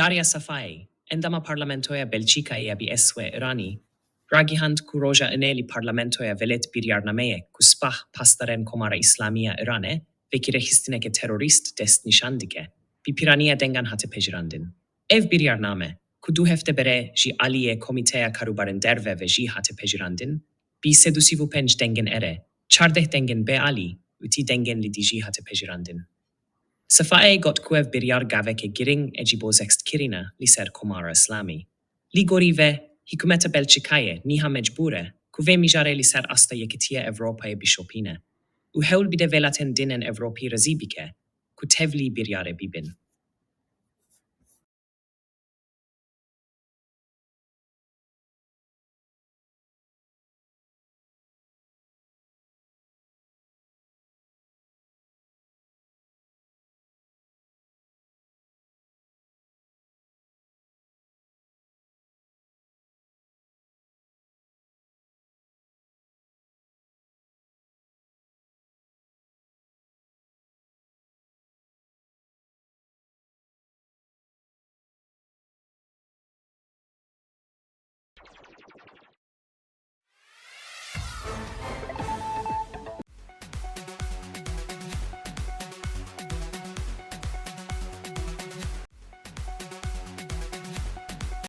Darya Safai, endama Parlamentoya Belçîkayê Bilez Îranê, ragihand ku roja îranê Parlamentoya velet biryarnameye ku spah Pasdarên Îranê wekî rêxistineke terorîst destnîşan dike, bi piraniya dengan hate pejirandin. Ev biryarname, ku du hefte bere ji aliyê Komîteya Karûbarên Derve ve jî hate pejirandin, bi 335 dengên ere, 14 dengên bêalî û 10 dengên li dijî hate pejirandin. Safai got ku ev biryar gaveke girîng eci bo çêkirin li ser komara İslamî. Li gorî ve hikûmeta Belçîkayê niha mecbure ku vê mijarê li ser asta yekîtiya Ewropayê bişopîne û hewl bide velatên dinên Ewropî rezî bike ku tevlî biryarê bibin.